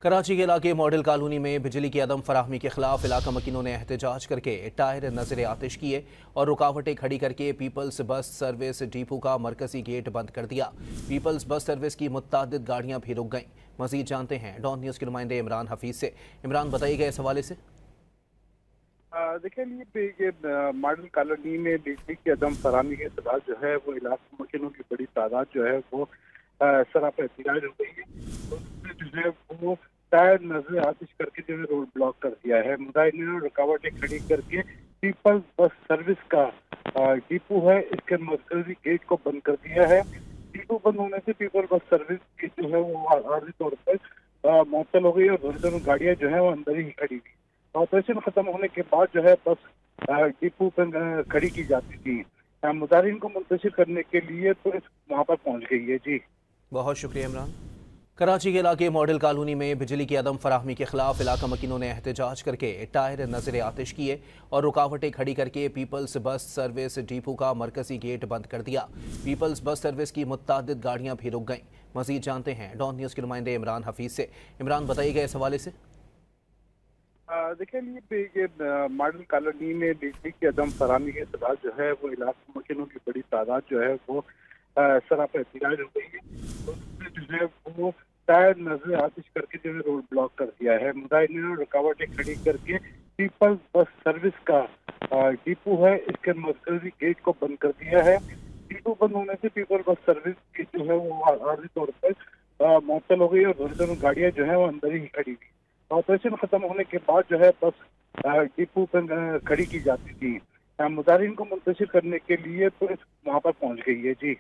कराची के इलाके model colony में बिजली की अदम फराहमी के खिलाफ इलाका मकीनों ने एहतजाज करके टायर नजर आतिश किए और रुकावटें खड़ी करके पीपल्स बस सर्विस डिपो का मरकजी गेट बंद कर दिया। पीपल्स बस सर्विस की मुत्तादिद गाड़ियां भी रुक गईं। मजीद जानते हैं डॉन न्यूज़ के नुमाइंदे इमरान हफीज से। इमरान, बताइएगा इस हवाले से। देखिए, ये मॉडल कॉलोनी में बिजली की अदम फराहमी के खिलाफ जो है वो इलाका मकीनों की बड़ी तादाद जो है वो सराप एहतजाज हो गई है। तो उसने जो है वो टायर नजर आतिश करके जो है रोड ब्लॉक कर दिया है। मुजाहिदीन ने रुकावटें खड़ी करके पीपल्स बस सर्विस का डिपो है, इसके मरकजी गेट को बंद कर दिया है। डिपो बंद होने से पीपल बस सर्विस की जो है वो आर्जी तौर पर मुअत्तल हो गई और दोनों गाड़ियां जो है वो अंदर ही खड़ी हुई। ऑपरेशन खत्म होने के बाद जो है बस डिपो पर खड़ी की जाती थी। मुजाहिदीन को मुंतशिर करने के लिए पुलिस वहां पर पहुंच गई है। जी, बहुत शुक्रिया इमरान। कराची के इलाके मॉडल कॉलोनी में बिजली की अदम फराहमी के खिलाफ इलाका मकीनों ने एहतजाज करके टायर नजर आतिश किए और रुकावटें खड़ी करके पीपल्स बस सर्विस डिपो का मरकजी गेट बंद कर दिया। पीपल्स बस सर्विस की मुत्तादिद गाड़ियां भी रुक गईं। मजीद जानते हैं डॉन न्यूज़ के नुमाइंदे इमरान हफीज से। इमरान, बताइएगा इस हवाले से। देखिए, ये मॉडल कॉलोनी में बिजली की अदम फराहमी के खिलाफ जो है वो इलाका मकीनों की बड़ी तादाद जो है वो सराप एहतजाज हो गई है। तो उसने जो है वो टायर नजर आतिश करके जो है रोड ब्लॉक कर दिया है। मुजाहिदीन ने रुकावटें खड़ी करके पीपल्स बस सर्विस का डिपो है, इसके मरकजी गेट को बंद कर दिया है। डिपो बंद होने से पीपल बस सर्विस की जो है वो आर्जी तौर पर मुअत्तल हो गई और दोनों गाड़ियां जो है वो अंदर ही खड़ी हुई। ऑपरेशन खत्म होने के बाद जो है बस डिपो पर खड़ी की जाती थी। मुजाहिदीन को मुंतशिर करने के लिए पुलिस वहां पर पहुंच गई है। जी,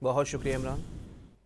बहुत शुक्रिया इमरान।